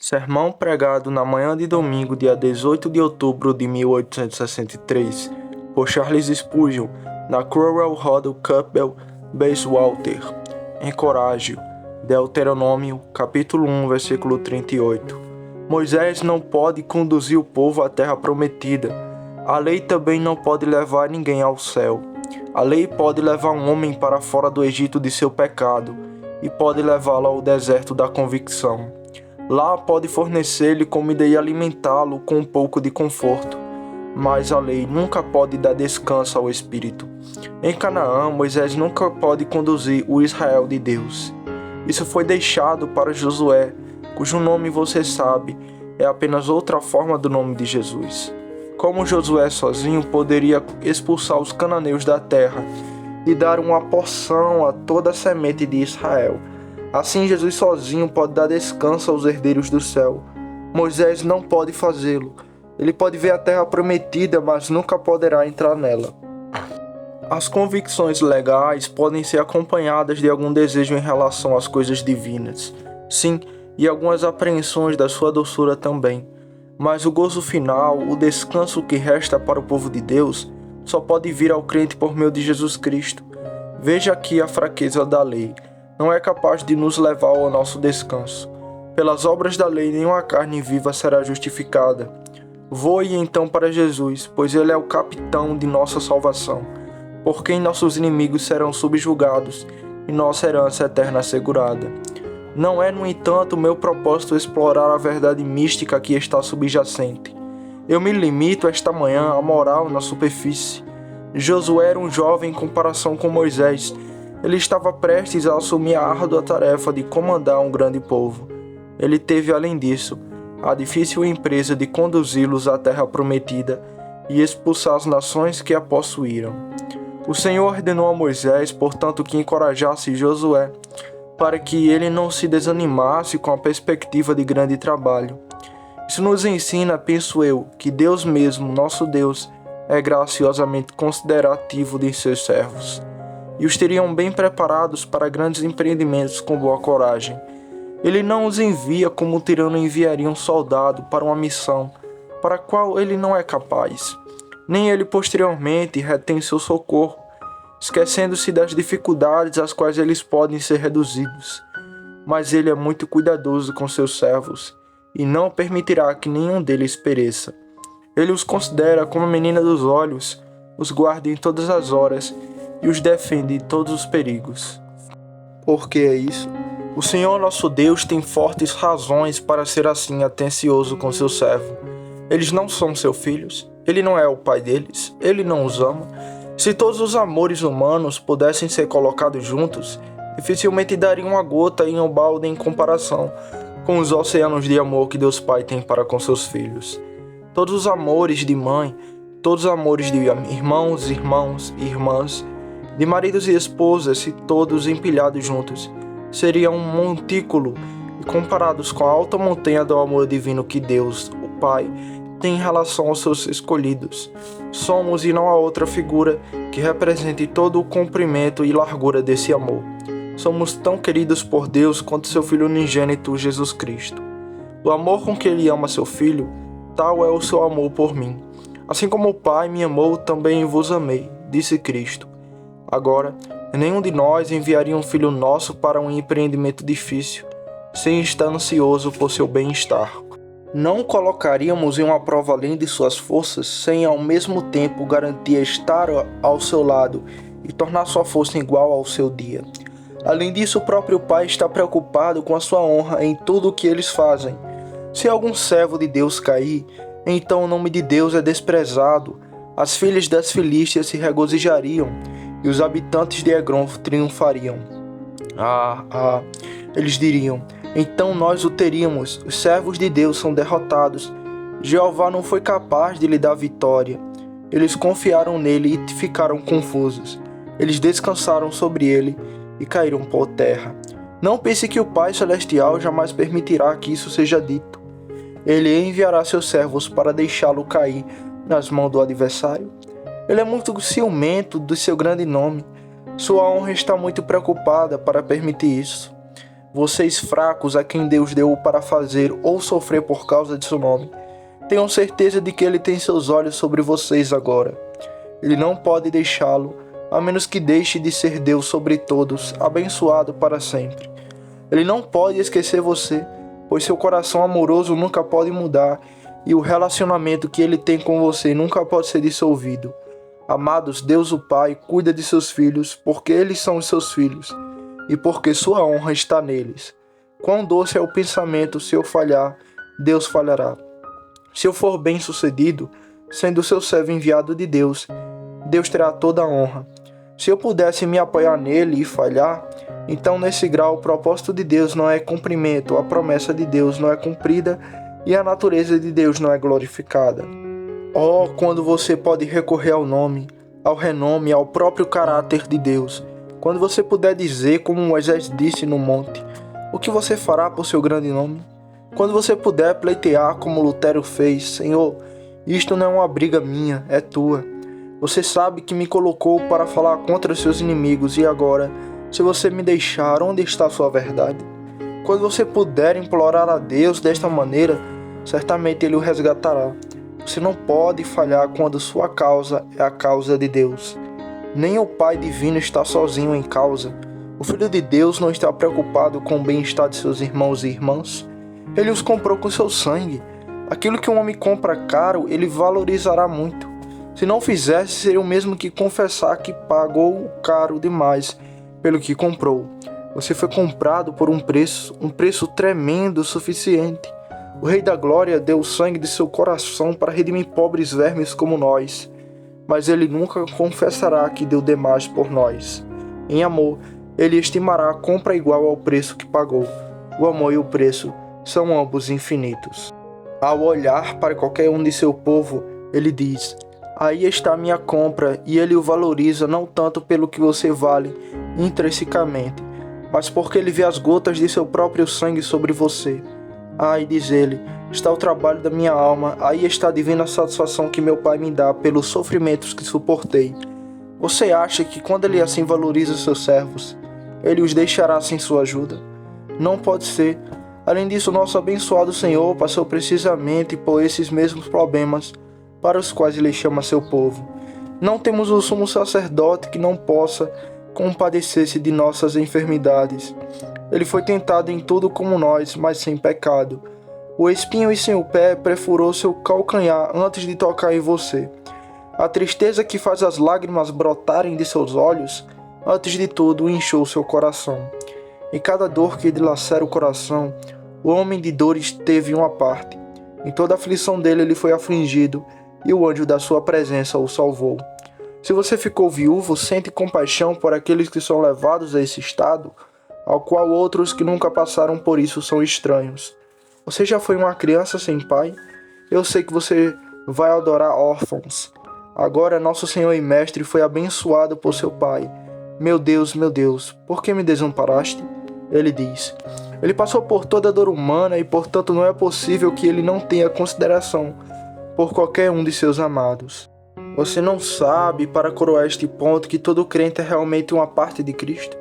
Sermão pregado na manhã de domingo, dia 18 de outubro de 1863, por Charles Spurgeon, na Crowell Royal Chapel, Bayswater. Encoraje-o. Deuteronômio, capítulo 1, versículo 38. Moisés não pode conduzir o povo à terra prometida. A lei também não pode levar ninguém ao céu. A lei pode levar um homem para fora do Egito de seu pecado e pode levá-lo ao deserto da convicção. Lá pode fornecer-lhe comida e alimentá-lo com um pouco de conforto, mas a lei nunca pode dar descanso ao espírito. Em Canaã, Moisés nunca pode conduzir o Israel de Deus. Isso foi deixado para Josué, cujo nome você sabe, é apenas outra forma do nome de Jesus. Como Josué sozinho poderia expulsar os cananeus da terra e dar uma porção a toda a semente de Israel, assim Jesus sozinho pode dar descanso aos herdeiros do céu. Moisés não pode fazê-lo. Ele pode ver a terra prometida, mas nunca poderá entrar nela. As convicções legais podem ser acompanhadas de algum desejo em relação às coisas divinas. Sim, e algumas apreensões da sua doçura também. Mas o gozo final, o descanso que resta para o povo de Deus, só pode vir ao crente por meio de Jesus Cristo. Veja aqui a fraqueza da lei. Não é capaz de nos levar ao nosso descanso. Pelas obras da lei, nenhuma carne viva será justificada. Voe então para Jesus, pois Ele é o capitão de nossa salvação, por quem nossos inimigos serão subjugados e nossa herança eterna assegurada. Não é, no entanto, meu propósito explorar a verdade mística que está subjacente. Eu me limito esta manhã à moral na superfície. Josué era um jovem em comparação com Moisés. Ele estava prestes a assumir a árdua tarefa de comandar um grande povo. Ele teve, além disso, a difícil empresa de conduzi-los à terra prometida e expulsar as nações que a possuíram. O Senhor ordenou a Moisés, portanto, que encorajasse Josué, para que ele não se desanimasse com a perspectiva de grande trabalho. Isso nos ensina, penso eu, que Deus mesmo, nosso Deus, é graciosamente considerativo de seus servos, e os teriam bem preparados para grandes empreendimentos com boa coragem. Ele não os envia como o tirano enviaria um soldado para uma missão para a qual ele não é capaz. Nem ele posteriormente retém seu socorro, esquecendo-se das dificuldades às quais eles podem ser reduzidos. Mas ele é muito cuidadoso com seus servos e não permitirá que nenhum deles pereça. Ele os considera como a menina dos olhos, os guarda em todas as horas e os defende de todos os perigos. Por que é isso? O Senhor nosso Deus tem fortes razões para ser assim atencioso com seu servo. Eles não são seus filhos, ele não é o pai deles, ele não os ama. Se todos os amores humanos pudessem ser colocados juntos, dificilmente dariam uma gota em um balde em comparação com os oceanos de amor que Deus Pai tem para com seus filhos. Todos os amores de mãe, todos os amores de irmãos, irmãs, de maridos e esposas, se todos empilhados juntos, seriam um montículo e comparados com a alta montanha do amor divino que Deus, o Pai, tem em relação aos seus escolhidos. Somos e não há outra figura que represente todo o comprimento e largura desse amor. Somos tão queridos por Deus quanto seu Filho unigênito Jesus Cristo. O amor com que Ele ama seu Filho, tal é o seu amor por mim. Assim como o Pai me amou, também vos amei, disse Cristo. Agora, nenhum de nós enviaria um filho nosso para um empreendimento difícil, sem estar ansioso por seu bem-estar. Não colocaríamos em uma prova além de suas forças, sem ao mesmo tempo garantir estar ao seu lado e tornar sua força igual ao seu dia. Além disso, o próprio Pai está preocupado com a sua honra em tudo o que eles fazem. Se algum servo de Deus cair, então o nome de Deus é desprezado. As filhas das Filístias se regozijariam e os habitantes de Egrom triunfariam. Eles diriam, então nós o teríamos, os servos de Deus são derrotados. Jeová não foi capaz de lhe dar vitória. Eles confiaram nele e ficaram confusos. Eles descansaram sobre ele e caíram por terra. Não pense que o Pai Celestial jamais permitirá que isso seja dito. Ele enviará seus servos para deixá-lo cair nas mãos do adversário. Ele é muito ciumento do seu grande nome. Sua honra está muito preocupada para permitir isso. Vocês fracos a quem Deus deu para fazer ou sofrer por causa de seu nome, tenham certeza de que Ele tem seus olhos sobre vocês agora. Ele não pode deixá-lo, a menos que deixe de ser Deus sobre todos, abençoado para sempre. Ele não pode esquecer você, pois seu coração amoroso nunca pode mudar e o relacionamento que Ele tem com você nunca pode ser dissolvido. Amados, Deus o Pai cuida de seus filhos, porque eles são os seus filhos, e porque sua honra está neles. Quão doce é o pensamento, se eu falhar, Deus falhará. Se eu for bem-sucedido, sendo seu servo enviado de Deus, Deus terá toda a honra. Se eu pudesse me apoiar nele e falhar, então nesse grau o propósito de Deus não é cumprimento, a promessa de Deus não é cumprida e a natureza de Deus não é glorificada. Oh, quando você pode recorrer ao nome, ao renome, ao próprio caráter de Deus. Quando você puder dizer, como Moisés disse no monte, o que você fará por seu grande nome? Quando você puder pleitear como Lutero fez, Senhor, isto não é uma briga minha, é tua. Você sabe que me colocou para falar contra os seus inimigos e agora, se você me deixar, onde está a sua verdade? Quando você puder implorar a Deus desta maneira, certamente Ele o resgatará. Você não pode falhar quando sua causa é a causa de Deus. Nem o Pai Divino está sozinho em causa. O Filho de Deus não está preocupado com o bem-estar de seus irmãos e irmãs. Ele os comprou com seu sangue. Aquilo que um homem compra caro, ele valorizará muito. Se não fizesse, seria o mesmo que confessar que pagou caro demais pelo que comprou. Você foi comprado por um preço tremendo o suficiente. O Rei da Glória deu o sangue de seu coração para redimir pobres vermes como nós, mas ele nunca confessará que deu demais por nós. Em amor, ele estimará a compra igual ao preço que pagou. O amor e o preço são ambos infinitos. Ao olhar para qualquer um de seu povo, ele diz: aí está a minha compra, e ele o valoriza não tanto pelo que você vale intrinsecamente, mas porque ele vê as gotas de seu próprio sangue sobre você. Ai, diz ele, está o trabalho da minha alma, aí está a divina satisfação que meu Pai me dá pelos sofrimentos que suportei. Você acha que quando ele assim valoriza seus servos, ele os deixará sem sua ajuda? Não pode ser. Além disso, nosso abençoado Senhor passou precisamente por esses mesmos problemas para os quais ele chama seu povo. Não temos um sumo sacerdote que não possa compadecer-se de nossas enfermidades. Ele foi tentado em tudo como nós, mas sem pecado. O espinho em seu pé perfurou seu calcanhar antes de tocar em você. A tristeza que faz as lágrimas brotarem de seus olhos, antes de tudo, inchou seu coração. Em cada dor que dilacera o coração, o homem de dores teve uma parte. Em toda a aflição dele ele foi afligido, e o anjo da sua presença o salvou. Se você ficou viúvo, sente compaixão por aqueles que são levados a esse estado, ao qual outros que nunca passaram por isso são estranhos. Você já foi uma criança sem pai? Eu sei que você vai adorar órfãos. Agora nosso Senhor e Mestre foi abençoado por seu Pai. Meu Deus, por que me desamparaste? Ele diz. Ele passou por toda a dor humana e, portanto, não é possível que ele não tenha consideração por qualquer um de seus amados. Você não sabe, para coroar este ponto, que todo crente é realmente uma parte de Cristo?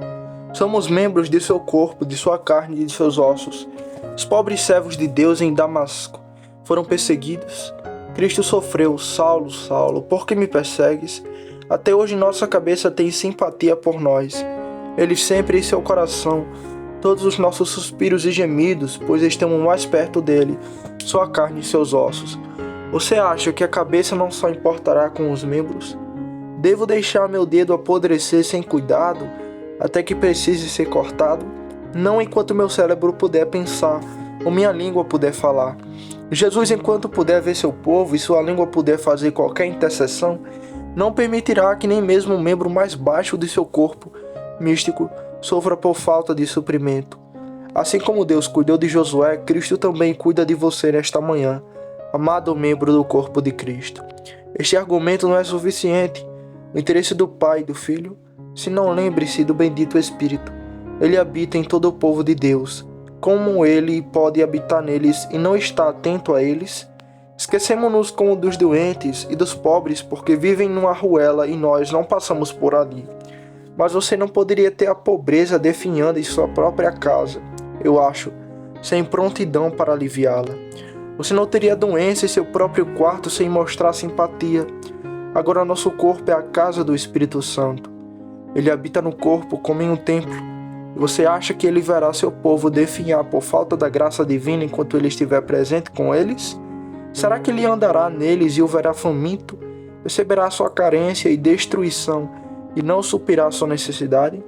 Somos membros de seu corpo, de sua carne e de seus ossos. Os pobres servos de Deus em Damasco foram perseguidos. Cristo sofreu: Saulo, Saulo, por que me persegues? Até hoje nossa cabeça tem simpatia por nós. Ele sempre em seu coração todos os nossos suspiros e gemidos, pois estamos mais perto dele, sua carne e seus ossos. Você acha que a cabeça não só importará com os membros? Devo deixar meu dedo apodrecer sem cuidado, até que precise ser cortado? Não enquanto meu cérebro puder pensar, ou minha língua puder falar. Jesus, enquanto puder ver seu povo e sua língua puder fazer qualquer intercessão, não permitirá que nem mesmo o membro mais baixo de seu corpo místico sofra por falta de suprimento. Assim como Deus cuidou de Josué, Cristo também cuida de você nesta manhã, amado membro do corpo de Cristo. Este argumento não é suficiente. O interesse do Pai e do Filho, se não lembre-se do bendito Espírito. Ele habita em todo o povo de Deus. Como ele pode habitar neles e não está atento a eles? Esquecemos-nos como dos doentes e dos pobres porque vivem numa arruela e nós não passamos por ali. Mas você não poderia ter a pobreza definhando em sua própria casa. eu acho, sem prontidão para aliviá-la. Você não teria doença em seu próprio quarto sem mostrar simpatia. Agora nosso corpo é a casa do Espírito Santo. Ele habita no corpo como em um templo. Você acha que ele verá seu povo definhar por falta da graça divina enquanto ele estiver presente com eles? Será que ele andará neles e o verá faminto? Perceberá sua carência e destruição e não suprirá sua necessidade?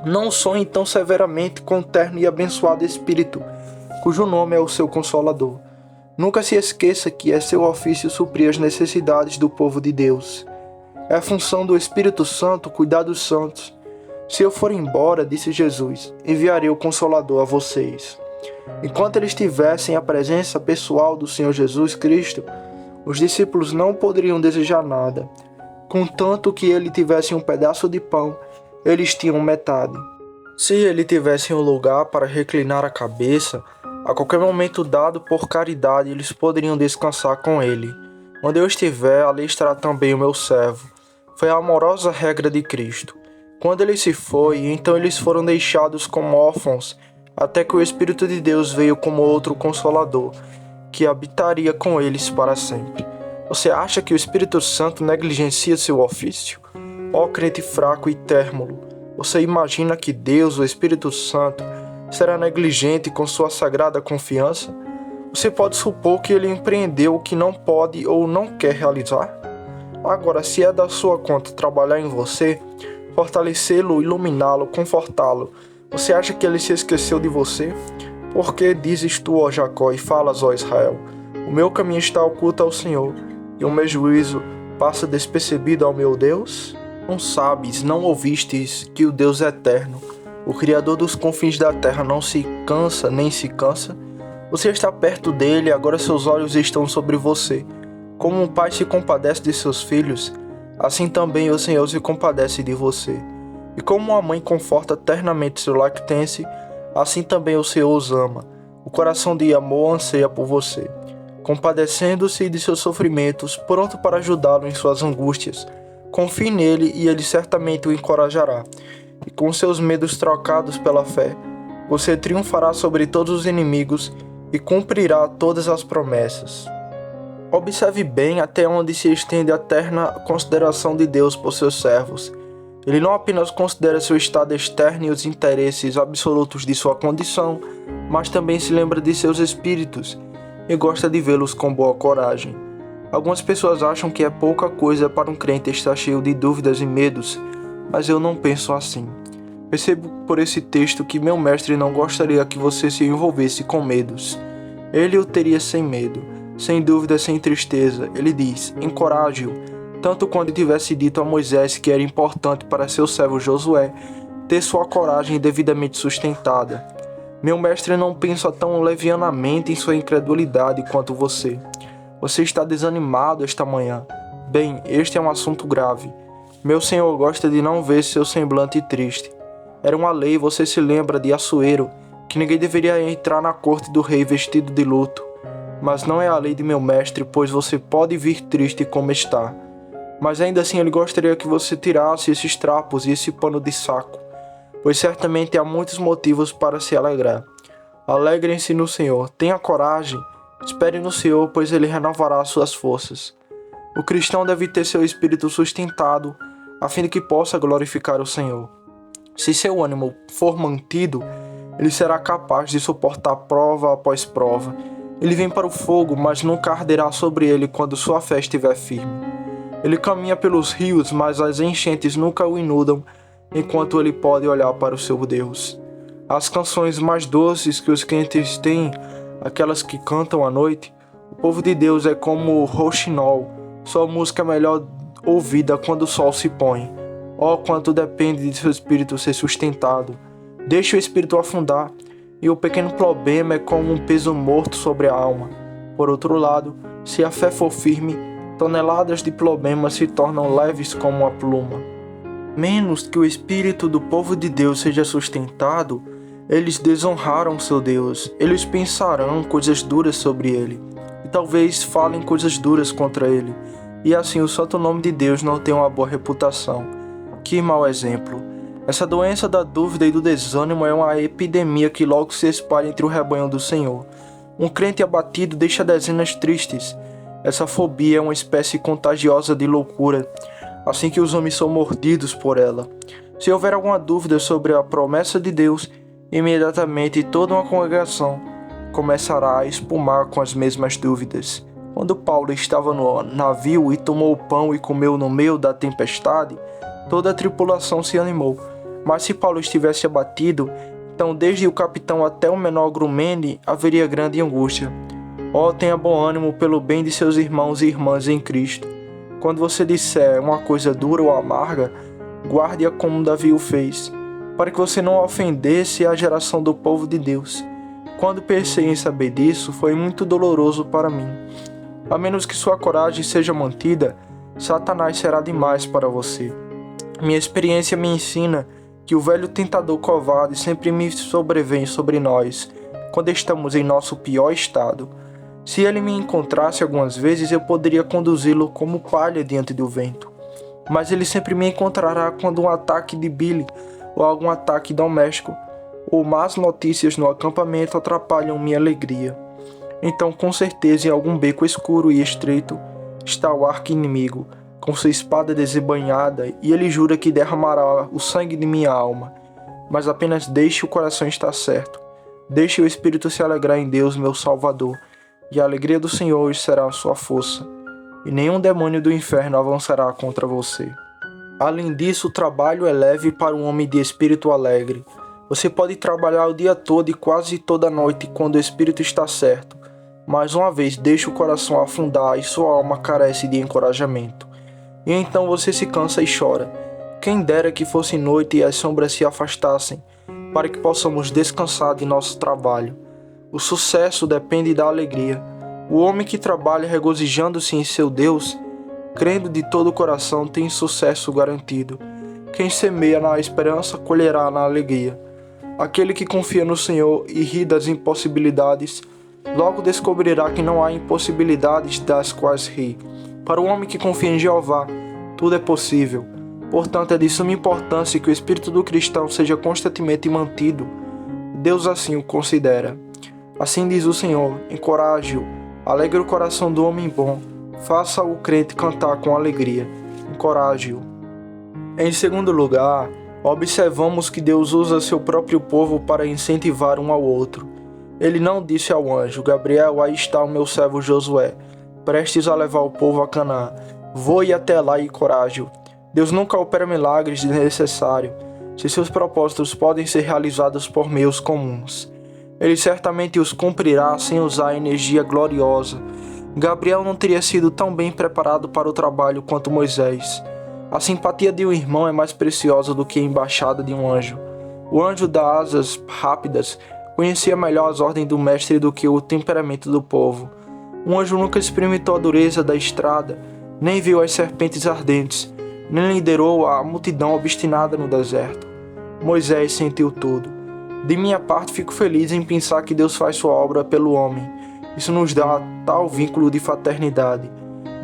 Não sonhe tão severamente com o terno e abençoado Espírito, cujo nome é o seu Consolador. Nunca se esqueça que é seu ofício suprir as necessidades do povo de Deus. É a função do Espírito Santo cuidar dos santos. Se eu for embora, disse Jesus, enviarei o Consolador a vocês. Enquanto eles tivessem a presença pessoal do Senhor Jesus Cristo, os discípulos não poderiam desejar nada. Contanto que ele tivesse um pedaço de pão, eles tinham metade. Se ele tivesse um lugar para reclinar a cabeça, a qualquer momento dado por caridade, eles poderiam descansar com ele. Onde eu estiver, ali estará também o meu servo. Foi a amorosa regra de Cristo. Quando ele se foi, então eles foram deixados como órfãos, até que o Espírito de Deus veio como outro Consolador, que habitaria com eles para sempre. Você acha que o Espírito Santo negligencia seu ofício? Ó crente fraco e térmulo, você imagina que Deus, o Espírito Santo, será negligente com sua sagrada confiança? Você pode supor que ele empreendeu o que não pode ou não quer realizar? Agora, se é da sua conta trabalhar em você, fortalecê-lo, iluminá-lo, confortá-lo, você acha que ele se esqueceu de você? Por que dizes tu, ó Jacó, e falas, ó Israel? O meu caminho está oculto ao Senhor, e o meu juízo passa despercebido ao meu Deus? Não sabes, não ouvistes que o Deus é eterno, o Criador dos confins da terra, não se cansa nem se cansa? Você está perto dele, agora seus olhos estão sobre você. Como um pai se compadece de seus filhos, assim também o Senhor se compadece de você. E como uma mãe conforta ternamente seu lactente, assim também o Senhor os ama. O coração de amor anseia por você, compadecendo-se de seus sofrimentos, pronto para ajudá-lo em suas angústias. Confie nele e ele certamente o encorajará. E com seus medos trocados pela fé, você triunfará sobre todos os inimigos e cumprirá todas as promessas. Observe bem até onde se estende a terna consideração de Deus por seus servos. Ele não apenas considera seu estado externo e os interesses absolutos de sua condição, mas também se lembra de seus espíritos e gosta de vê-los com boa coragem. Algumas pessoas acham que é pouca coisa para um crente estar cheio de dúvidas e medos, mas eu não penso assim. Percebo por esse texto que meu mestre não gostaria que você se envolvesse com medos. Ele o teria sem medo, sem dúvida, sem tristeza. Ele diz, encoraje-o, tanto quando tivesse dito a Moisés que era importante para seu servo Josué ter sua coragem devidamente sustentada. Meu mestre não pensa tão levianamente em sua incredulidade quanto você. Você está desanimado esta manhã. Bem, este é um assunto grave. Meu senhor gosta de não ver seu semblante triste. Era uma lei, você se lembra de Assuero, que ninguém deveria entrar na corte do rei vestido de luto. Mas não é a lei de meu mestre, pois você pode vir triste como está. Mas ainda assim ele gostaria que você tirasse esses trapos e esse pano de saco, pois certamente há muitos motivos para se alegrar. Alegrem-se no Senhor, tenha coragem, espere no Senhor, pois ele renovará suas forças. O cristão deve ter seu espírito sustentado, a fim de que possa glorificar o Senhor. Se seu ânimo for mantido, ele será capaz de suportar prova após prova. Ele vem para o fogo, mas nunca arderá sobre ele quando sua fé estiver firme. Ele caminha pelos rios, mas as enchentes nunca o inundam, enquanto ele pode olhar para o seu Deus. As canções mais doces que os crentes têm, aquelas que cantam à noite, o povo de Deus é como o roxinol, sua música é melhor ouvida quando o sol se põe. Oh, quanto depende de seu espírito ser sustentado. Deixe o espírito afundar, e o pequeno problema é como um peso morto sobre a alma. Por outro lado, se a fé for firme, toneladas de problemas se tornam leves como uma pluma. Menos que o espírito do povo de Deus seja sustentado, eles desonraram seu Deus. Eles pensarão coisas duras sobre ele, e talvez falem coisas duras contra ele, e assim o santo nome de Deus não tem uma boa reputação. Que mau exemplo! Essa doença da dúvida e do desânimo é uma epidemia que logo se espalha entre o rebanho do Senhor. Um crente abatido deixa dezenas tristes. Essa fobia é uma espécie contagiosa de loucura, assim que os homens são mordidos por ela. Se houver alguma dúvida sobre a promessa de Deus, imediatamente toda uma congregação começará a espumar com as mesmas dúvidas. Quando Paulo estava no navio e tomou o pão e comeu no meio da tempestade, toda a tripulação se animou. Mas se Paulo estivesse abatido, então desde o capitão até o menor grumene haveria grande angústia. Tenha bom ânimo pelo bem de seus irmãos e irmãs em Cristo. Quando você disser uma coisa dura ou amarga, guarde-a como Davi o fez, para que você não ofendesse a geração do povo de Deus. Quando pensei em saber disso, foi muito doloroso para mim. A menos que sua coragem seja mantida, Satanás será demais para você. Minha experiência me ensina que o velho tentador covarde sempre me sobrevém sobre nós, quando estamos em nosso pior estado. Se ele me encontrasse algumas vezes, eu poderia conduzi-lo como palha diante do vento. Mas ele sempre me encontrará quando um ataque de bile ou algum ataque doméstico ou más notícias no acampamento atrapalham minha alegria. Então, com certeza, em algum beco escuro e estreito está o arqui-inimigo, com sua espada desembainhada, e ele jura que derramará o sangue de minha alma. Mas apenas deixe o coração estar certo. Deixe o espírito se alegrar em Deus, meu Salvador, e a alegria do Senhor será a sua força, e nenhum demônio do inferno avançará contra você. Além disso, o trabalho é leve para um homem de espírito alegre. Você pode trabalhar o dia todo e quase toda noite quando o espírito está certo, mas uma vez deixe o coração afundar e sua alma carece de encorajamento. E então você se cansa e chora. Quem dera que fosse noite e as sombras se afastassem, para que possamos descansar de nosso trabalho. O sucesso depende da alegria. O homem que trabalha regozijando-se em seu Deus, crendo de todo o coração, tem sucesso garantido. Quem semeia na esperança, colherá na alegria. Aquele que confia no Senhor e ri das impossibilidades, logo descobrirá que não há impossibilidades das quais ri. Para o homem que confia em Jeová, tudo é possível. Portanto, é de suma importância que o espírito do cristão seja constantemente mantido. Deus assim o considera. Assim diz o Senhor: encoraje-o, alegre o coração do homem bom, faça o crente cantar com alegria, encoraje-o. Em segundo lugar, observamos que Deus usa seu próprio povo para incentivar um ao outro. Ele não disse ao anjo: Gabriel, aí está o meu servo Josué, prestes a levar o povo a Canaã. Voe até lá e encoraje-o. Deus nunca opera milagres desnecessários, se seus propósitos podem ser realizados por meios comuns. Ele certamente os cumprirá sem usar energia gloriosa. Gabriel não teria sido tão bem preparado para o trabalho quanto Moisés. A simpatia de um irmão é mais preciosa do que a embaixada de um anjo. O anjo das asas rápidas conhecia melhor as ordens do mestre do que o temperamento do povo. Um anjo nunca experimentou a dureza da estrada, nem viu as serpentes ardentes, nem liderou a multidão obstinada no deserto. Moisés sentiu tudo. De minha parte, fico feliz em pensar que Deus faz sua obra pelo homem. Isso nos dá tal vínculo de fraternidade.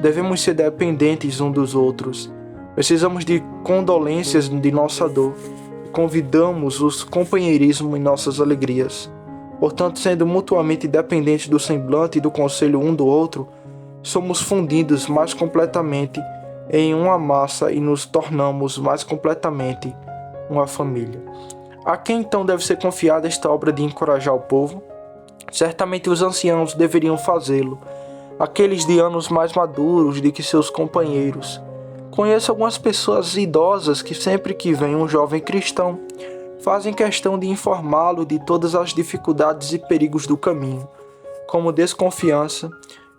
Devemos ser dependentes uns dos outros. Precisamos de condolências de nossa dor. Convidamos os companheirismo em nossas alegrias. Portanto, sendo mutuamente dependentes do semblante e do conselho um do outro, somos fundidos mais completamente em uma massa e nos tornamos mais completamente uma família. A quem então deve ser confiada esta obra de encorajar o povo? Certamente os anciãos deveriam fazê-lo, aqueles de anos mais maduros do que seus companheiros. Conheço algumas pessoas idosas que sempre que vem um jovem cristão, fazem questão de informá-lo de todas as dificuldades e perigos do caminho. Como desconfiança,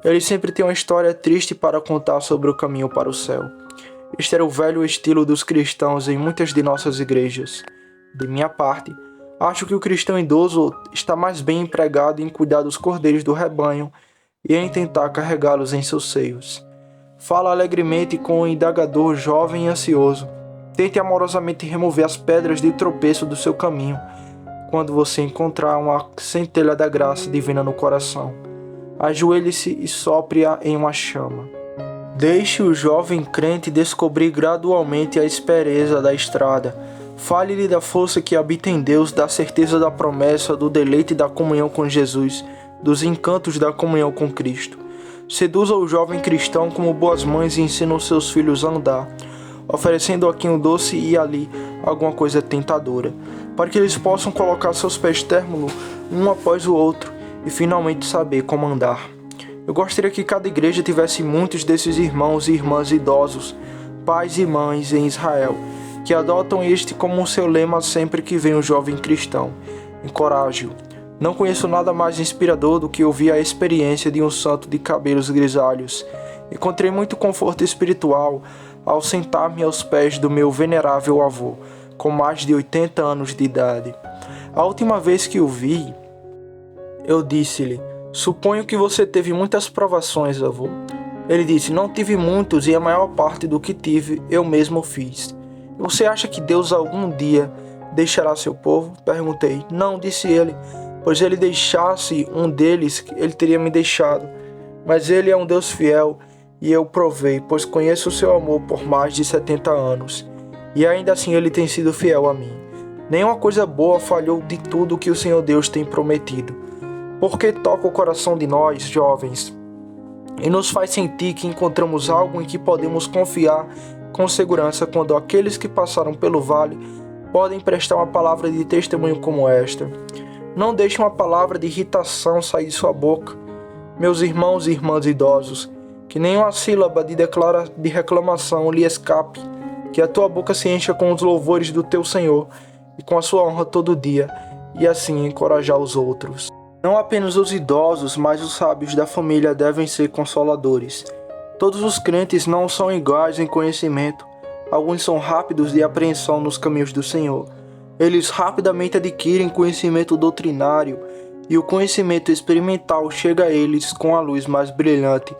eles sempre têm uma história triste para contar sobre o caminho para o céu. Este era o velho estilo dos cristãos em muitas de nossas igrejas. De minha parte, acho que o cristão idoso está mais bem empregado em cuidar dos cordeiros do rebanho e em tentar carregá-los em seus seios. Fala alegremente com o indagador jovem e ansioso. Tente amorosamente remover as pedras de tropeço do seu caminho quando você encontrar uma centelha da graça divina no coração. Ajoelhe-se e sopre-a em uma chama. Deixe o jovem crente descobrir gradualmente a aspereza da estrada. Fale-lhe da força que habita em Deus, da certeza da promessa, do deleite da comunhão com Jesus, dos encantos da comunhão com Cristo. Seduza o jovem cristão como boas mães e ensina os seus filhos a andar, oferecendo aqui um doce e ali alguma coisa tentadora, para que eles possam colocar seus pés término um após o outro e finalmente saber como andar. Eu gostaria que cada igreja tivesse muitos desses irmãos e irmãs idosos, pais e mães em Israel, que adotam este como seu lema sempre que vem um jovem cristão. Encoraje-o. Não conheço nada mais inspirador do que ouvir a experiência de um santo de cabelos grisalhos. Encontrei muito conforto espiritual ao sentar-me aos pés do meu venerável avô, com mais de 80 anos de idade. A última vez que o vi, eu disse-lhe: "Suponho que você teve muitas provações, avô." Ele disse: "Não tive muitos e a maior parte do que tive eu mesmo fiz." "Você acha que Deus algum dia deixará seu povo?" Perguntei. "Não," disse ele, "pois ele deixasse um deles, ele teria me deixado. Mas ele é um Deus fiel e eu provei, pois conheço o seu amor por mais de 70 anos. E ainda assim ele tem sido fiel a mim. Nenhuma coisa boa falhou de tudo que o Senhor Deus tem prometido. Porque toca o coração de nós, jovens, e nos faz sentir que encontramos algo em que podemos confiar com segurança quando aqueles que passaram pelo vale podem prestar uma palavra de testemunho como esta. Não deixe uma palavra de irritação sair de sua boca, meus irmãos e irmãs idosos, que nenhuma sílaba de reclamação lhe escape, que a tua boca se encha com os louvores do teu Senhor e com a sua honra todo dia, e assim encorajar os outros. Não apenas os idosos, mas os sábios da família devem ser consoladores. Todos os crentes não são iguais em conhecimento. Alguns são rápidos de apreensão nos caminhos do Senhor. Eles rapidamente adquirem conhecimento doutrinário e o conhecimento experimental chega a eles com a luz mais brilhante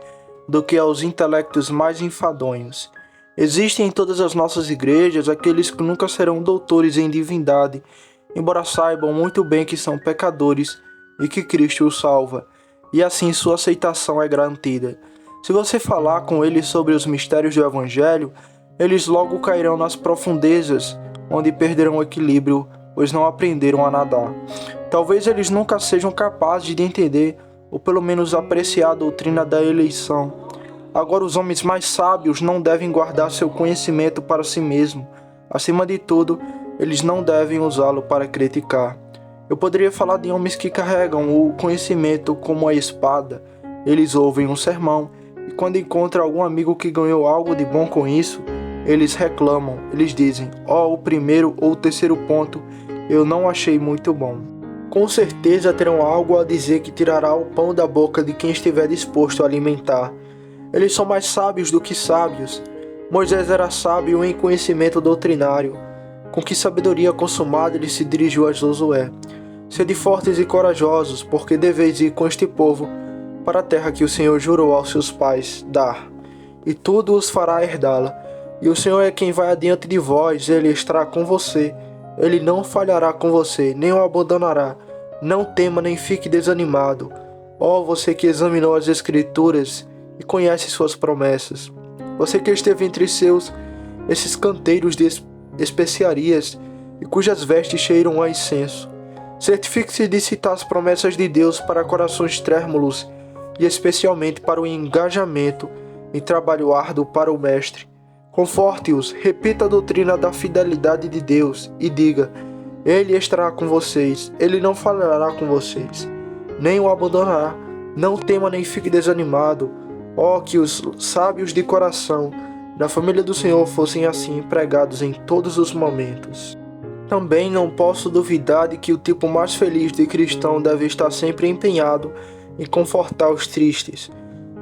do que aos intelectos mais enfadonhos. Existem em todas as nossas igrejas aqueles que nunca serão doutores em divindade, embora saibam muito bem que são pecadores e que Cristo os salva, e assim sua aceitação é garantida. Se você falar com eles sobre os mistérios do Evangelho, eles logo cairão nas profundezas, onde perderão o equilíbrio, pois não aprenderam a nadar. Talvez eles nunca sejam capazes de entender, ou pelo menos apreciar a doutrina da eleição. Agora, os homens mais sábios não devem guardar seu conhecimento para si mesmo. Acima de tudo, eles não devem usá-lo para criticar. Eu poderia falar de homens que carregam o conhecimento como a espada. Eles ouvem um sermão, e quando encontram algum amigo que ganhou algo de bom com isso, eles reclamam. Eles dizem: o primeiro ou o terceiro ponto eu não achei muito bom. Com certeza terão algo a dizer que tirará o pão da boca de quem estiver disposto a alimentar. Eles são mais sábios do que sábios. Moisés era sábio em conhecimento doutrinário. Com que sabedoria consumada ele se dirigiu a Josué: "Sede fortes e corajosos, porque deveis ir com este povo para a terra que o Senhor jurou aos seus pais dar, e tudo os fará herdá-la. E o Senhor é quem vai adiante de vós, ele estará com você, ele não falhará com você, nem o abandonará. Não tema nem fique desanimado. Ó você que examinou as Escrituras e conhece suas promessas, você que esteve entre esses canteiros de especiarias e cujas vestes cheiram a incenso. Certifique-se de citar as promessas de Deus para corações trêmulos e especialmente para o engajamento em trabalho árduo para o Mestre. Conforte-os, repita a doutrina da fidelidade de Deus e diga: Ele estará com vocês, Ele não falhará com vocês, nem o abandonará. Não tema nem fique desanimado. Ó, que os sábios de coração da família do Senhor fossem assim empregados em todos os momentos. Também não posso duvidar de que o tipo mais feliz de cristão deve estar sempre empenhado em confortar os tristes.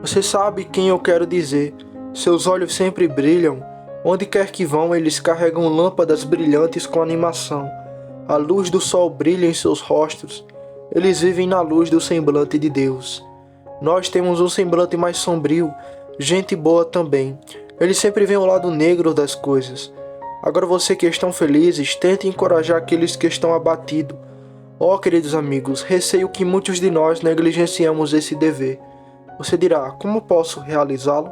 Você sabe quem eu quero dizer. Seus olhos sempre brilham. Onde quer que vão, eles carregam lâmpadas brilhantes com animação. A luz do sol brilha em seus rostos. Eles vivem na luz do semblante de Deus. Nós temos um semblante mais sombrio, gente boa também. Eles sempre veem o lado negro das coisas. Agora você que estão felizes, tente encorajar aqueles que estão abatidos. Ó, queridos amigos, receio que muitos de nós negligenciamos esse dever. Você dirá: como posso realizá-lo?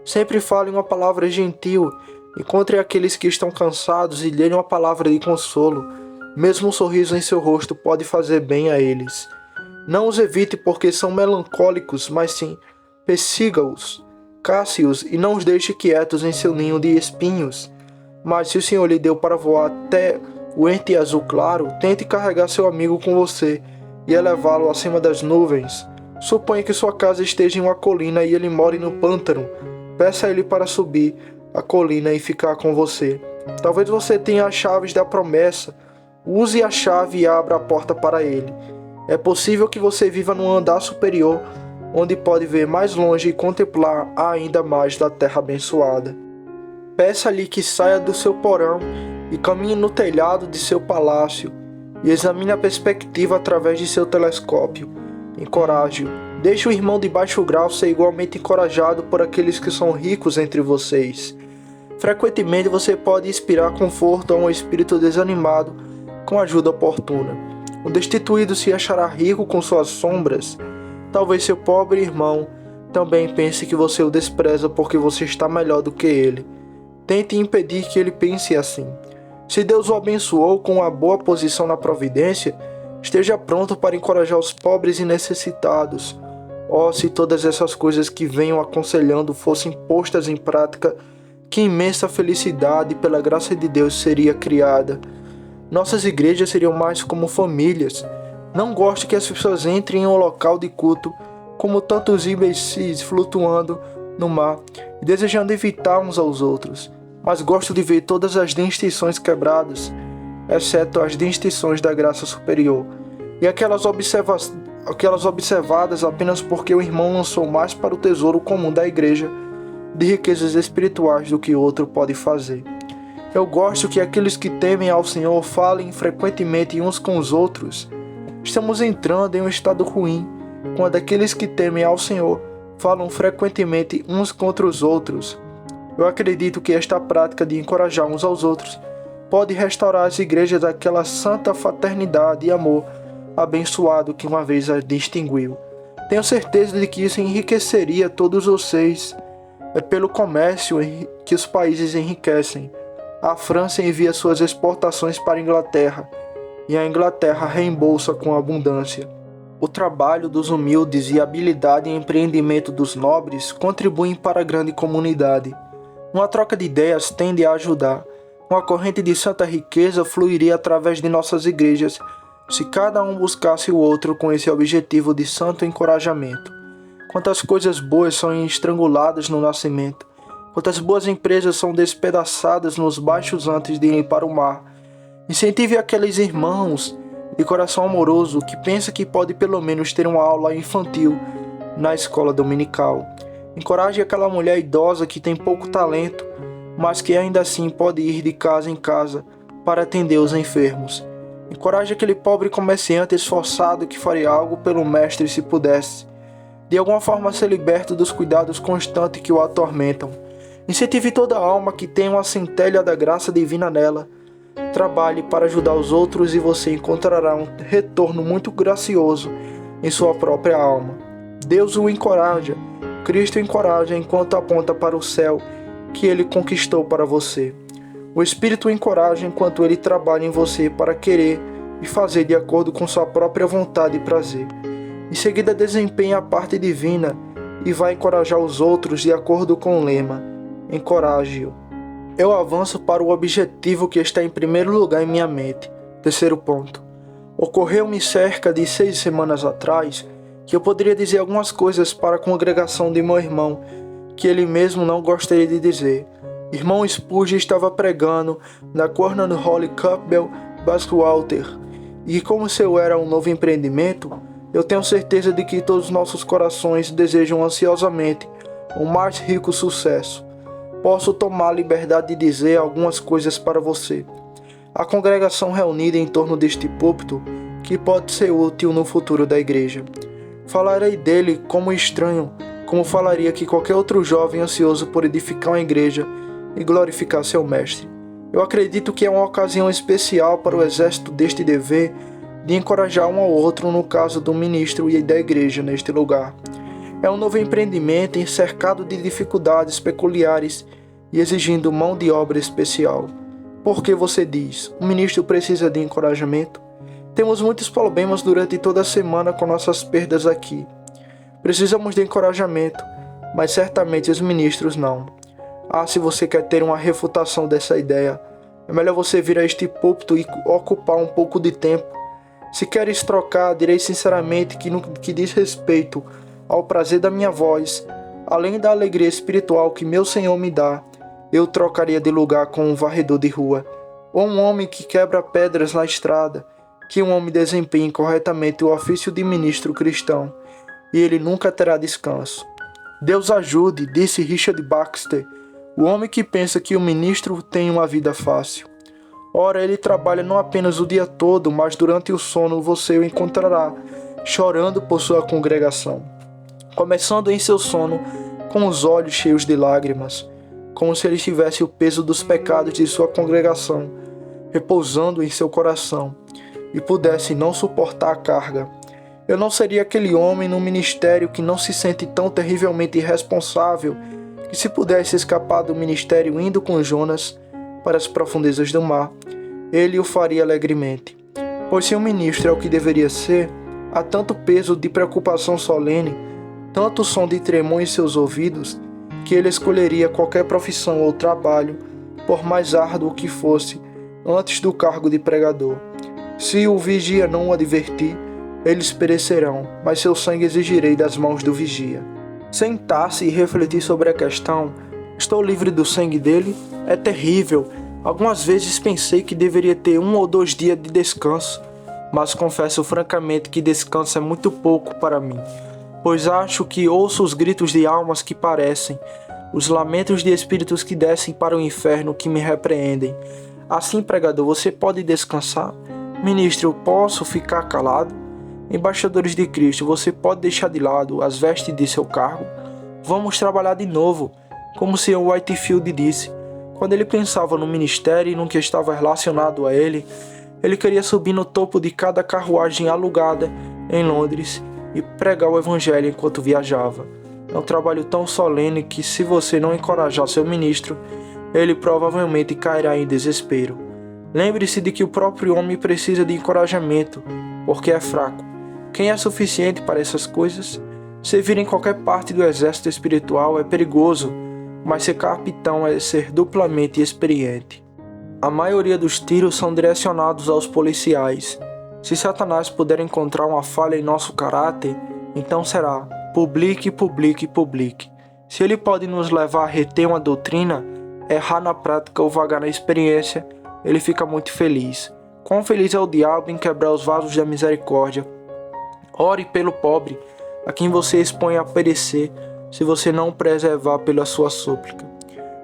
Sempre fale uma palavra gentil Encontre aqueles que estão cansados e dê-lhe uma palavra de consolo. Mesmo um sorriso em seu rosto pode fazer bem a eles. Não os evite porque são melancólicos, mas sim persiga-os, casse-os e não os deixe quietos em seu ninho de espinhos. Mas se o Senhor lhe deu para voar até o ente azul claro, tente carregar seu amigo com você e elevá-lo acima das nuvens. Suponha que sua casa esteja em uma colina e ele more no pântano. Peça a ele para subir a colina e ficar com você. Talvez você tenha as chaves da promessa. Use a chave e abra a porta para ele. É possível que você viva num andar superior, onde pode ver mais longe e contemplar ainda mais da terra abençoada. Peça-lhe que saia do seu porão e caminhe no telhado de seu palácio e examine a perspectiva através de seu telescópio. Encoraje-o. Deixe o irmão de baixo grau ser igualmente encorajado por aqueles que são ricos entre vocês. Frequentemente você pode inspirar conforto a um espírito desanimado com ajuda oportuna. O destituído se achará rico com suas sombras. Talvez seu pobre irmão também pense que você o despreza porque você está melhor do que ele. Tente impedir que ele pense assim. Se Deus o abençoou com uma boa posição na providência, esteja pronto para encorajar os pobres e necessitados. Oh, se todas essas coisas que venho aconselhando fossem postas em prática, que imensa felicidade pela graça de Deus seria criada. Nossas igrejas seriam mais como famílias. Não gosto que as pessoas entrem em um local de culto como tantos imbecis flutuando no mar e desejando evitar uns aos outros. Mas gosto de ver todas as distinções quebradas, exceto as distinções da graça superior, e aquelas observadas apenas porque o irmão lançou mais para o tesouro comum da igreja de riquezas espirituais do que outro pode fazer. Eu gosto que aqueles que temem ao Senhor falem frequentemente uns com os outros. Estamos entrando em um estado ruim, quando aqueles que temem ao Senhor falam frequentemente uns contra os outros. Eu acredito que esta prática de encorajar uns aos outros pode restaurar as igrejas daquela santa fraternidade e amor abençoado que uma vez as distinguiu. Tenho certeza de que isso enriqueceria todos vocês. É pelo comércio que os países enriquecem. A França envia suas exportações para a Inglaterra, e a Inglaterra reembolsa com abundância. O trabalho dos humildes e a habilidade e empreendimento dos nobres contribuem para a grande comunidade. Uma troca de ideias tende a ajudar. Uma corrente de santa riqueza fluiria através de nossas igrejas, se cada um buscasse o outro com esse objetivo de santo encorajamento. Quantas coisas boas são estranguladas no nascimento. Quantas boas empresas são despedaçadas nos baixos antes de irem para o mar. Incentive aqueles irmãos de coração amoroso que pensa que pode pelo menos ter uma aula infantil na escola dominical. Encoraje aquela mulher idosa que tem pouco talento, mas que ainda assim pode ir de casa em casa para atender os enfermos. Encoraje aquele pobre comerciante esforçado que faria algo pelo mestre se pudesse, de alguma forma ser liberto dos cuidados constantes que o atormentam. Incentive toda alma que tem uma centelha da graça divina nela. Trabalhe para ajudar os outros e você encontrará um retorno muito gracioso em sua própria alma. Deus o encoraja, Cristo o encoraja enquanto aponta para o céu que ele conquistou para você. O Espírito o encoraja enquanto ele trabalha em você para querer e fazer de acordo com sua própria vontade e prazer. Em seguida desempenha a parte divina e vai encorajar os outros de acordo com o lema: encoraje-o. Eu avanço para o objetivo que está em primeiro lugar em minha mente. Terceiro ponto. Ocorreu-me cerca de 6 semanas atrás que eu poderia dizer algumas coisas para a congregação de meu irmão que ele mesmo não gostaria de dizer. Irmão Spurgeon estava pregando na Cornell Holly Campbell Basswater, e como seu era um novo empreendimento, eu tenho certeza de que todos os nossos corações desejam ansiosamente um mais rico sucesso. Posso tomar a liberdade de dizer algumas coisas para você. A congregação reunida em torno deste púlpito, que pode ser útil no futuro da igreja. Falarei dele como estranho, como falaria que qualquer outro jovem ansioso por edificar uma igreja e glorificar seu mestre. Eu acredito que é uma ocasião especial para o exército deste dever de encorajar um ao outro no caso do ministro e da igreja neste lugar. É um novo empreendimento cercado de dificuldades peculiares e exigindo mão de obra especial. Porque você diz, o ministro precisa de encorajamento? Temos muitos problemas durante toda a semana com nossas perdas aqui. Precisamos de encorajamento, mas certamente os ministros não. Se você quer ter uma refutação dessa ideia, é melhor você vir a este púlpito e ocupar um pouco de tempo. Se queres trocar, direi sinceramente que no que diz respeito ao prazer da minha voz, além da alegria espiritual que meu Senhor me dá, eu trocaria de lugar com um varredor de rua, ou um homem que quebra pedras na estrada, que um homem desempenhe corretamente o ofício de ministro cristão, e ele nunca terá descanso. Deus ajude, disse Richard Baxter, o homem que pensa que o ministro tem uma vida fácil. Ora, ele trabalha não apenas o dia todo, mas durante o sono você o encontrará, chorando por sua congregação, começando em seu sono com os olhos cheios de lágrimas, como se ele tivesse o peso dos pecados de sua congregação repousando em seu coração e pudesse não suportar a carga. Eu não seria aquele homem no ministério que não se sente tão terrivelmente irresponsável que, se pudesse escapar do ministério indo com Jonas para as profundezas do mar, ele o faria alegremente. Pois se um ministro é o que deveria ser, há tanto peso de preocupação solene, tanto som de tremor em seus ouvidos, que ele escolheria qualquer profissão ou trabalho, por mais árduo que fosse, antes do cargo de pregador. Se o vigia não o advertir, eles perecerão, mas seu sangue exigirei das mãos do vigia. Sentar-se e refletir sobre a questão, estou livre do sangue dele? É terrível. Algumas vezes pensei que deveria ter 1 ou 2 dias de descanso, mas confesso francamente que descanso é muito pouco para mim, pois acho que ouço os gritos de almas que parecem, os lamentos de espíritos que descem para o inferno que me repreendem. Assim, pregador, você pode descansar? Ministro, eu posso ficar calado? Embaixadores de Cristo, você pode deixar de lado as vestes de seu cargo? Vamos trabalhar de novo, como o Sr. Whitefield disse. Quando ele pensava no ministério e no que estava relacionado a ele queria subir no topo de cada carruagem alugada em Londres e pregar o evangelho enquanto viajava. É um trabalho tão solene que, se você não encorajar seu ministro, ele provavelmente cairá em desespero. Lembre-se de que o próprio homem precisa de encorajamento, porque é fraco. Quem é suficiente para essas coisas? Servir em qualquer parte do exército espiritual é perigoso, mas ser capitão é ser duplamente experiente. A maioria dos tiros são direcionados aos policiais. Se Satanás puder encontrar uma falha em nosso caráter, então será publique, publique, publique. Se ele pode nos levar a reter uma doutrina, errar na prática ou vagar na experiência, ele fica muito feliz. Quão feliz é o diabo em quebrar os vasos da misericórdia. Ore pelo pobre, a quem você expõe a perecer, se você não o preservar pela sua súplica.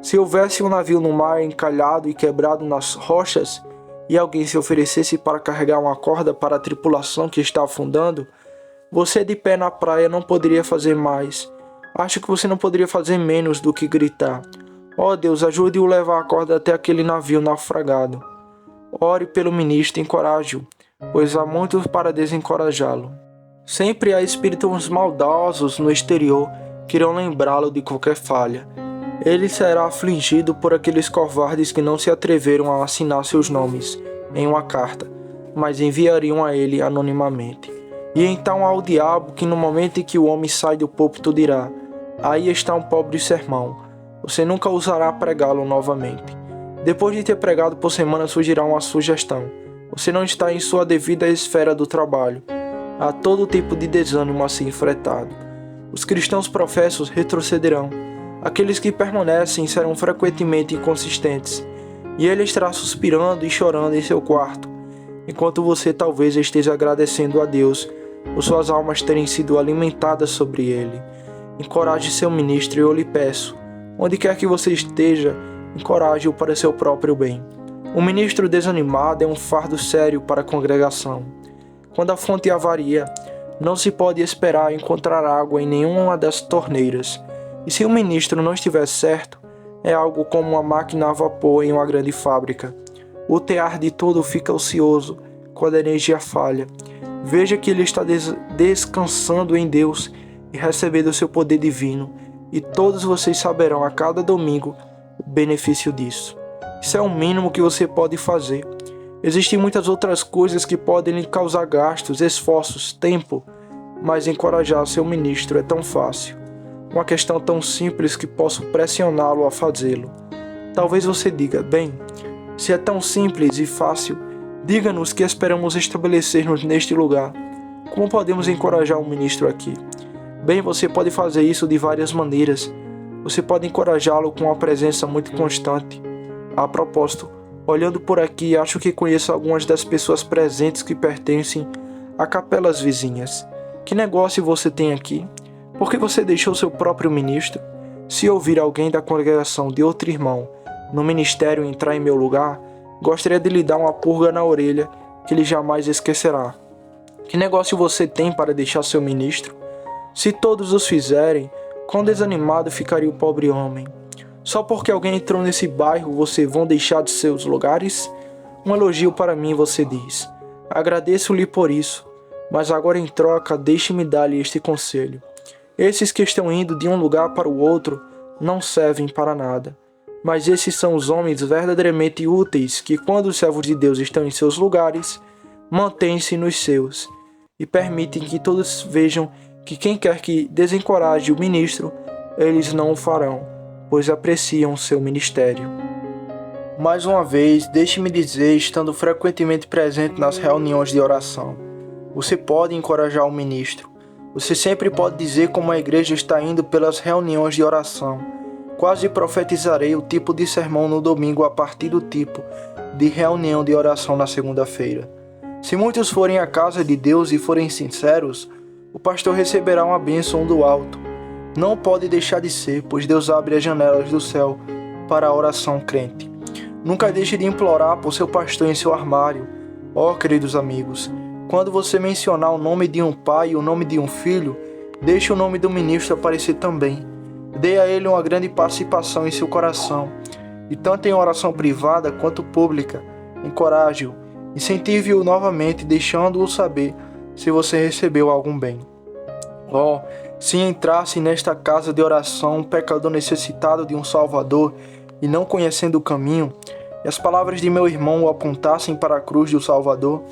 Se houvesse um navio no mar encalhado e quebrado nas rochas, e alguém se oferecesse para carregar uma corda para a tripulação que está afundando, você de pé na praia não poderia fazer mais. Acho que você não poderia fazer menos do que gritar: ó Deus, ajude-o a levar a corda até aquele navio naufragado. Ore pelo ministro e encoraje-o, pois há muitos para desencorajá-lo. Sempre há espíritos maldosos no exterior que irão lembrá-lo de qualquer falha. Ele será afligido por aqueles covardes que não se atreveram a assinar seus nomes em uma carta, mas enviariam a ele anonimamente. E então há o diabo que, no momento em que o homem sai do púlpito, dirá: aí está um pobre sermão, você nunca ousará pregá-lo novamente. Depois de ter pregado por semana, surgirá uma sugestão: você não está em sua devida esfera do trabalho. Há todo tipo de desânimo assim enfrentado. Os cristãos professos retrocederão. Aqueles que permanecem serão frequentemente inconsistentes, e ele estará suspirando e chorando em seu quarto, enquanto você talvez esteja agradecendo a Deus por suas almas terem sido alimentadas sobre ele. Encoraje seu ministro, eu lhe peço. Onde quer que você esteja, encoraje-o para seu próprio bem. Um ministro desanimado é um fardo sério para a congregação. Quando a fonte avaria, não se pode esperar encontrar água em nenhuma das torneiras. E se o ministro não estiver certo, é algo como uma máquina a vapor em uma grande fábrica. O tear de tudo fica ocioso quando a energia falha. Veja que ele está descansando em Deus e recebendo o seu poder divino. E todos vocês saberão a cada domingo o benefício disso. Isso é o mínimo que você pode fazer. Existem muitas outras coisas que podem lhe causar gastos, esforços, tempo, mas encorajar seu ministro é tão fácil. Uma questão tão simples que posso pressioná-lo a fazê-lo. Talvez você diga, bem, se é tão simples e fácil, diga-nos que esperamos estabelecer-nos neste lugar. Como podemos encorajar um ministro aqui? Bem, você pode fazer isso de várias maneiras. Você pode encorajá-lo com uma presença muito constante. A propósito, olhando por aqui, acho que conheço algumas das pessoas presentes que pertencem a capelas vizinhas. Que negócio você tem aqui? Por que você deixou seu próprio ministro? Se ouvir alguém da congregação de outro irmão no ministério entrar em meu lugar, gostaria de lhe dar uma purga na orelha que ele jamais esquecerá. Que negócio você tem para deixar seu ministro? Se todos os fizerem, quão desanimado ficaria o pobre homem. Só porque alguém entrou nesse bairro, vocês vão deixar de seus lugares? Um elogio para mim, você diz. Agradeço-lhe por isso, mas agora em troca, deixe-me dar-lhe este conselho. Esses que estão indo de um lugar para o outro não servem para nada. Mas esses são os homens verdadeiramente úteis que, quando os servos de Deus estão em seus lugares, mantêm-se nos seus e permitem que todos vejam que quem quer que desencoraje o ministro, eles não o farão, pois apreciam seu ministério. Mais uma vez, deixe-me dizer, estando frequentemente presente nas reuniões de oração, você pode encorajar o ministro. Você sempre pode dizer como a igreja está indo pelas reuniões de oração. Quase profetizarei o tipo de sermão no domingo a partir do tipo de reunião de oração na segunda-feira. Se muitos forem à casa de Deus e forem sinceros, o pastor receberá uma bênção do alto. Não pode deixar de ser, pois Deus abre as janelas do céu para a oração crente. Nunca deixe de implorar por seu pastor em seu armário. Ó, queridos amigos, quando você mencionar o nome de um pai e o nome de um filho, deixe o nome do ministro aparecer também. Dê a ele uma grande participação em seu coração, e tanto em oração privada quanto pública. Encoraje-o, incentive-o novamente, deixando-o saber se você recebeu algum bem. Oh, se entrasse nesta casa de oração um pecador necessitado de um Salvador e não conhecendo o caminho, e as palavras de meu irmão o apontassem para a cruz do Salvador,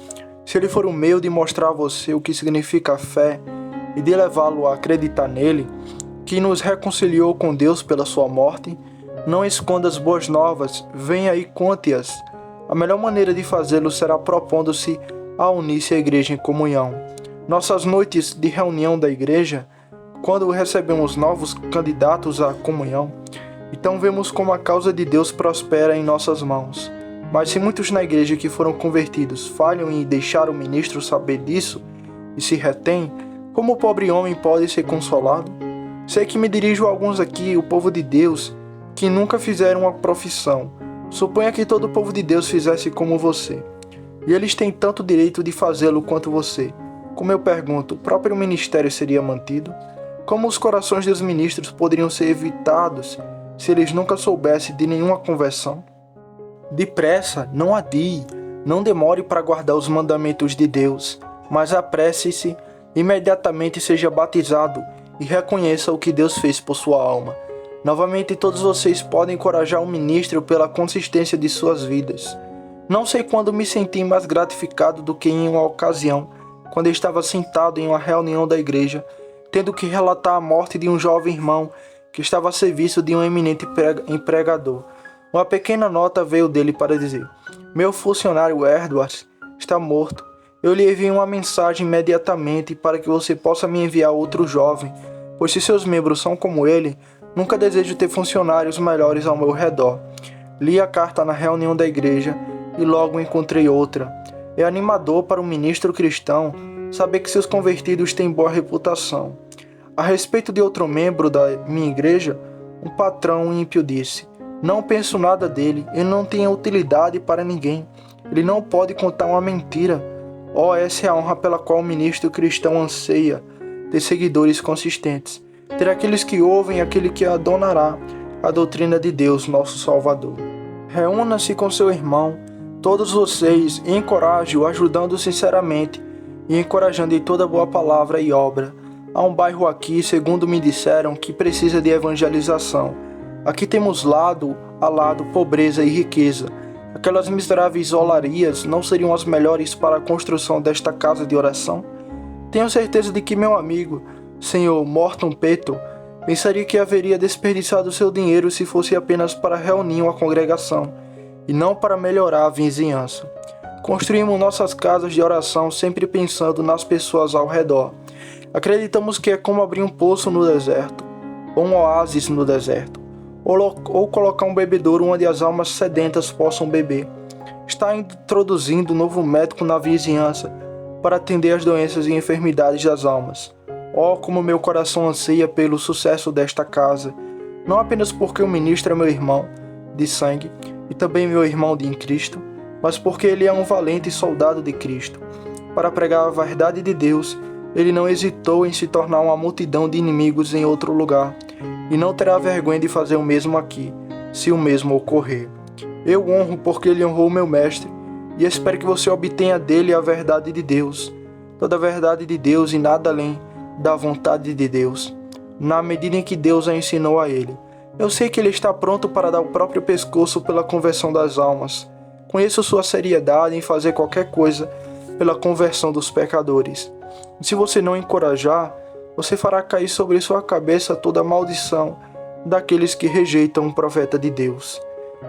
se ele for o meio de mostrar a você o que significa a fé e de levá-lo a acreditar nele, que nos reconciliou com Deus pela sua morte, não esconda as boas novas, venha e conte-as. A melhor maneira de fazê-lo será propondo-se a unir-se à igreja em comunhão. Nossas noites de reunião da igreja, quando recebemos novos candidatos à comunhão, então vemos como a causa de Deus prospera em nossas mãos. Mas se muitos na igreja que foram convertidos falham em deixar o ministro saber disso e se retém, como o pobre homem pode ser consolado? Sei que me dirijo a alguns aqui, o povo de Deus, que nunca fizeram uma profissão. Suponha que todo o povo de Deus fizesse como você. E eles têm tanto direito de fazê-lo quanto você. Como eu pergunto, o próprio ministério seria mantido? Como os corações dos ministros poderiam ser evitados se eles nunca soubessem de nenhuma conversão? Depressa, não adie, não demore para guardar os mandamentos de Deus, mas apresse-se, imediatamente seja batizado e reconheça o que Deus fez por sua alma. Novamente, todos vocês podem encorajar o ministro pela consistência de suas vidas. Não sei quando me senti mais gratificado do que em uma ocasião, quando estava sentado em uma reunião da igreja, tendo que relatar a morte de um jovem irmão que estava a serviço de um eminente empregador. Uma pequena nota veio dele para dizer: meu funcionário Edwards está morto. Eu lhe enviei uma mensagem imediatamente para que você possa me enviar outro jovem, pois se seus membros são como ele, nunca desejo ter funcionários melhores ao meu redor. Li a carta na reunião da igreja e logo encontrei outra. É animador para um ministro cristão saber que seus convertidos têm boa reputação. A respeito de outro membro da minha igreja, um patrão ímpio disse: não penso nada dele, ele não tem utilidade para ninguém, ele não pode contar uma mentira. Oh, essa é a honra pela qual o ministro cristão anseia, ter seguidores consistentes, ter aqueles que ouvem e aquele que adorará a doutrina de Deus, nosso Salvador. Reúna-se com seu irmão, todos vocês, e encoraje-o, ajudando sinceramente e encorajando em toda boa palavra e obra. Há um bairro aqui, segundo me disseram, que precisa de evangelização. Aqui temos lado a lado pobreza e riqueza. Aquelas miseráveis olarias não seriam as melhores para a construção desta casa de oração? Tenho certeza de que meu amigo, Sr. Morton Peto, pensaria que haveria desperdiçado seu dinheiro se fosse apenas para reunir uma congregação, e não para melhorar a vizinhança. Construímos nossas casas de oração sempre pensando nas pessoas ao redor. Acreditamos que é como abrir um poço no deserto, ou um oásis no deserto, ou colocar um bebedouro onde as almas sedentas possam beber. Está introduzindo um novo médico na vizinhança para atender as doenças e enfermidades das almas. Oh, como meu coração anseia pelo sucesso desta casa, não apenas porque o ministro é meu irmão de sangue e também meu irmão em Cristo, mas porque ele é um valente soldado de Cristo. Para pregar a verdade de Deus, ele não hesitou em se tornar uma multidão de inimigos em outro lugar, e não terá vergonha de fazer o mesmo aqui, se o mesmo ocorrer. Eu honro porque ele honrou meu mestre, e espero que você obtenha dele a verdade de Deus, toda a verdade de Deus e nada além da vontade de Deus, na medida em que Deus a ensinou a ele. Eu sei que ele está pronto para dar o próprio pescoço pela conversão das almas. Conheço sua seriedade em fazer qualquer coisa pela conversão dos pecadores. E se você não encorajar, você fará cair sobre sua cabeça toda a maldição daqueles que rejeitam o profeta de Deus.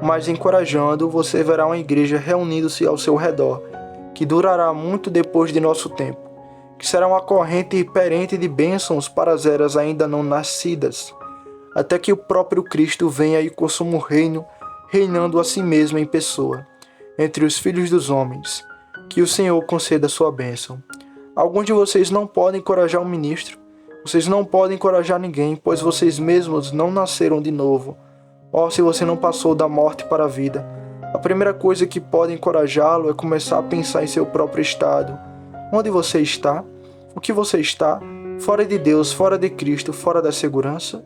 Mas encorajando, você verá uma igreja reunindo-se ao seu redor, que durará muito depois de nosso tempo, que será uma corrente perene de bênçãos para as eras ainda não nascidas, até que o próprio Cristo venha e consuma o reino, reinando a si mesmo em pessoa, entre os filhos dos homens. Que o Senhor conceda sua bênção. Alguns de vocês não podem encorajar um ministro, vocês não podem encorajar ninguém, pois vocês mesmos não nasceram de novo. Oh, se você não passou da morte para a vida, a primeira coisa que pode encorajá-lo é começar a pensar em seu próprio estado. Onde você está? O que você está? Fora de Deus, fora de Cristo, fora da segurança?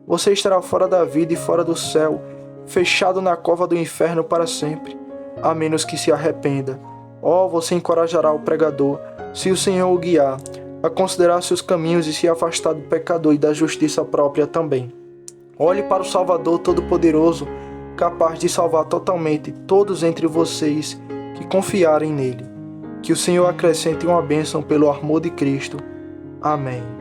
Você estará fora da vida e fora do céu, fechado na cova do inferno para sempre, a menos que se arrependa. Oh, você encorajará o pregador, se o Senhor o guiar, a considerar seus caminhos e se afastar do pecador e da justiça própria também. Olhe para o Salvador Todo-Poderoso, capaz de salvar totalmente todos entre vocês que confiarem nele. Que o Senhor acrescente uma bênção pelo amor de Cristo. Amém.